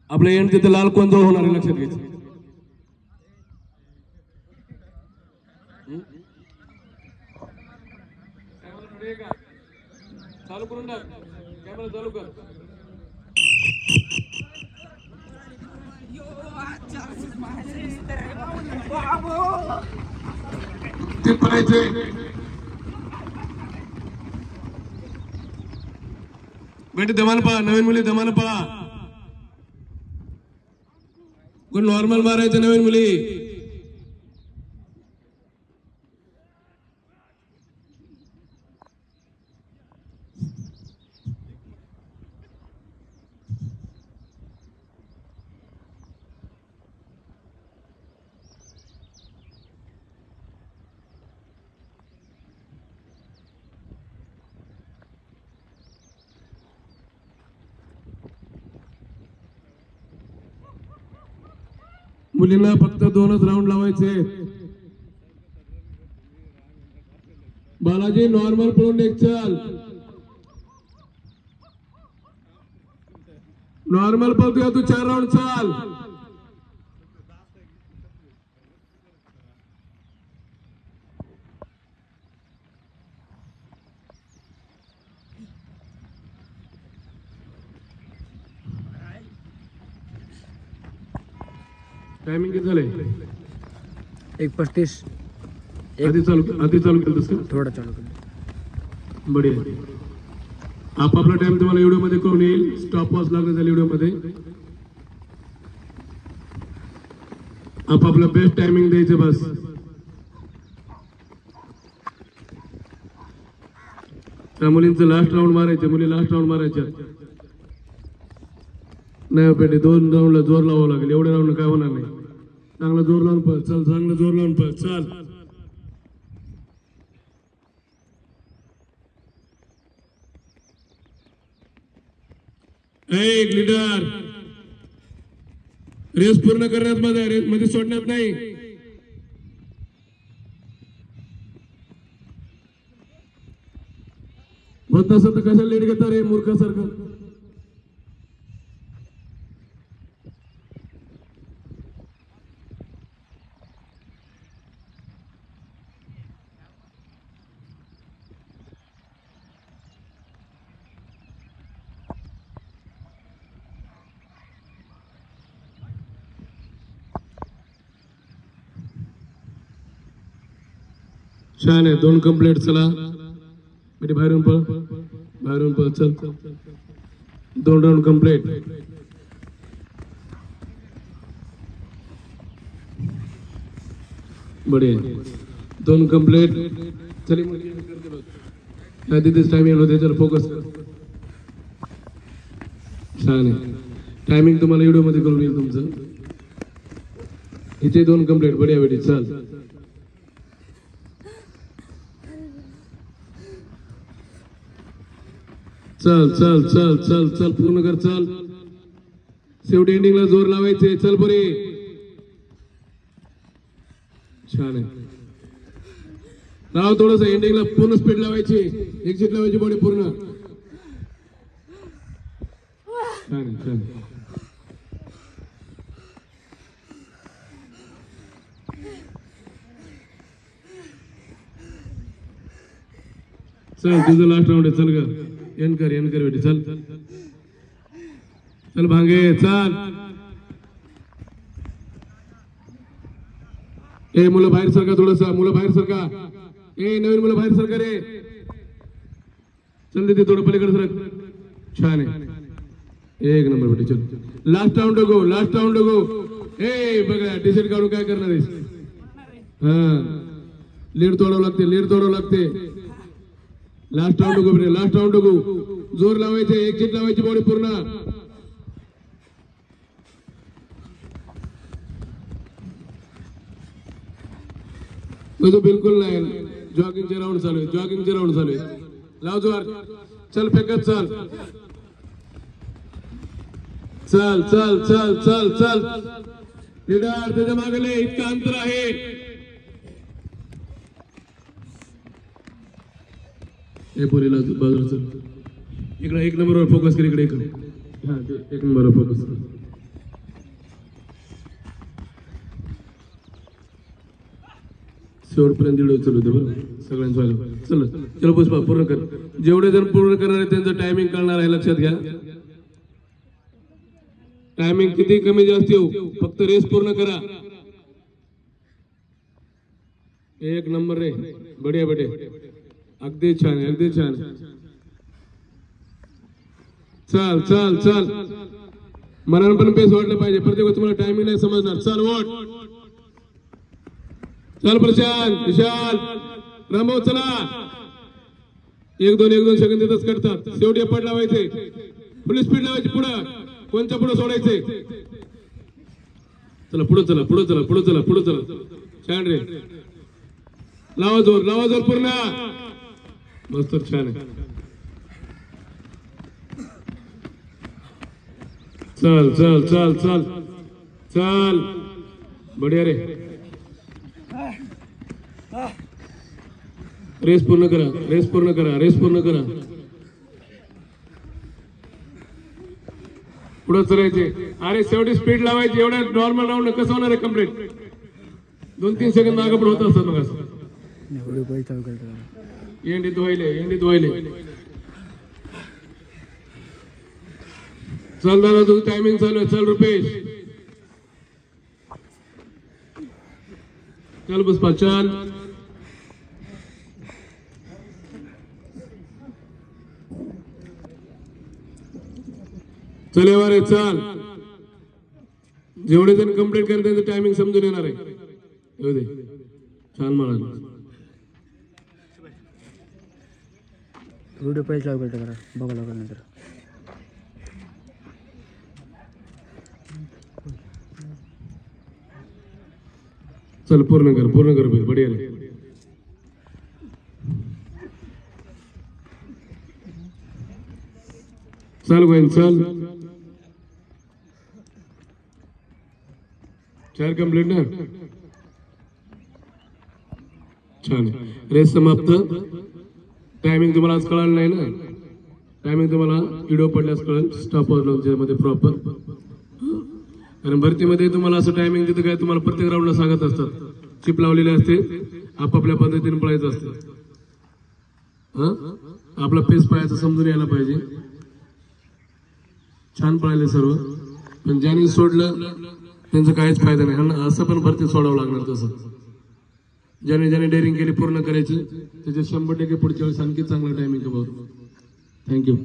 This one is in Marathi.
आपल्या एंड तिथे लाल कोंजोळ होणार आहे, लक्षात घ्यायचं. चालू करून टाक, कॅमेरा चालू कर. ते पडायचे बेटे दमान पहा, नवीन मुली दमान पहा. कोण नॉर्मल मारायचं नवीन मुली. मुलींना फक्त 2च राऊंड लावायचे. बालाजी नॉर्मल पळून एक चल. नॉर्मल पळतोय तू, 4 राऊंड चाल. टायमिंग किती झालंय? 1:35. आधी चालू केलं तसं थोडं चालू केलं. बढिया. आपापला टाइम तुम्हाला व्हिडिओ मध्ये करून येईल. स्टॉप वॉच लागण्यात झाली व्हिडिओ मध्ये. आपापला बेस्ट टायमिंग द्यायचं बस. त्या मुलींचं लास्ट राऊंड मारायचं, मुली लास्ट राऊंड मारायच्या नाही पेटे. 2 राऊंडला जोर लावावं लागेल. एवढ्या राऊंड काय होणार नाही. चांगला जोर लावून पळ, चल. चांगला जोर लावून पळ, चल. एक लीडर रेस पूर्ण करण्यात मध्ये, रेस मध्ये सोडण्यात नाही. होत नसेल तर कशाला लीड घेता रे मूर्खासारखं. छान आहे. 2 कंप्लीट. चला म्हणजे बाहेरून पळ, बाहेरून पळ, चल. 2 राऊंड कंप्लीट. बढिया. 2 कंप्लीट. चल तिथेच टायमिंग होते, तर फोकस कर. छान आहे. टायमिंग तुम्हाला व्हिडिओ मध्ये करून येईल तुमचं. इथे 2 कंप्लीट. बढिया बेटी, चल. चल चल चल चल चल, पूर्ण कर, चल. शेवटी एंडिंगला जोर लावायचे. चल बरे. छान आहे. राव थोडस एंडिंगला पूर्ण स्पीड लावायची, एक्झिट लावायची बॉडी पूर्ण. छान आहे, छान. चल तुझं लास्ट राऊंड आहे. चल ग, एंड कर बेटी, चल. चल भांगे, चल. ए मुलं बाहेर सरका, थोडस मुलं बाहेर सरका. ए नवीन मुलं बाहेर सरका रे. चल तिथे थोडं पलीकडे सरक. छान आहे. 1 नंबर बेटी, चल. लास्ट राऊंड गो, लास्ट राऊंड गो. ए बघा टी-शर्ट काढून काय करणार आहेस? हा, लीड तोडावं लागते, लीड तोडावं लागते. लास्ट राऊंड गो बेटे, लास्ट राऊंड गो. जोर लावायचे, एक्झिट लावायची बॉडी पूर्ण. तुझं बिलकुल नाही. जॉगिंगचे राऊंड चालू आहे, जॉगिंगचे राऊंड चालू आहे. लाव जोर. चल फेकत चल. चल चल चल चल चल. लीडर त्याच्या मागले इतकं अंतर आहे. हे पोरीला बाजूला चल. इकडे 1 नंबरवर फोकस कर. इकडे 1 नंबरवर फोकस कर. शेवटपर्यंत व्हिडिओ चालू दे बरं सगळ्यांचं व्हायला. चल चलो पुष्पा पूर्ण कर. जेवढे जण पूर्ण करणार आहे त्यांचं टायमिंग कळणार आहे, लक्षात घ्या. टायमिंग किती कमी जास्त येऊ, फक्त रेस पूर्ण करा. एक नंबर रे, बढिया बढिया, अगदी छान आहे, अगदी छान. चल चल चल, मनानं पण पेस वाटलं पाहिजे. प्रत्येक तुम्हाला टायमिंग नाही समजणार. चल वोट, चल प्रशांत, विशाल, रामभाऊ चला. 1-2 सेकंद तिथंच करतात. शेवटी पड लावायचे, फुल स्पीड लावायची. पुढं कोणच्या पुढं सोडायचे. चला पुढं चला, पुढं चला, पुढं चला, पुढं चला. छान रे, लावा जोर पूर्ण. मस्त छान आहे. चल चल चल चल चल, बढिया रे. रेस पूर्ण करा, रेस पूर्ण करा, रेस पूर्ण करा. पुढे चलायचे. अरे शेवटी स्पीड लावायची. एवढ्या नॉर्मल राऊंड कसं होणार आहे कम्प्लीट. 2-3 सेकंद मागे पुढे होत असतात. मग असं एंडीत व्हायले. चल दादा, तुझं टायमिंग चालू आहे. चल रुपेश, चल पुष्पा, चल. चल रे, चल. जेवढे जण कंप्लीट करतात त्यांचं टायमिंग समजून येणार आहे. येऊ दे, छान म्हणाल. व्हिडिओ पहिले चालू करतो करा, बघा लवकर नंतर. चल पूर्ण कर भाई, बढिया रे. चल गोविंद, चल. 4 कंप्लीट ना, छान. रेस समाप्त. टायमिंग तुम्हाला आज कळालं नाही ना. टायमिंग तुम्हाला व्हिडिओ पडल्यास कळेल. स्टॉप मध्ये प्रॉपर. कारण भरतीमध्ये तुम्हाला असं टायमिंग तिथं काय तुम्हाला प्रत्येक राऊंडला सांगत असतात. चिप लावलेली असते, आपापल्या पद्धतीने पळायचं असतं. आपला पेस पळायचं समजून यायला पाहिजे. छान पळायले सर्व, पण ज्यांनी सोडलं त्यांचा काहीच फायदा नाही. असं पण भरती सोडावं लागणार. तसं ज्याने डेअरिंग केली पूर्ण करायची त्याचे 100% पुढच्या वेळेस आणखी चांगला टायमिंग. थँक्यू.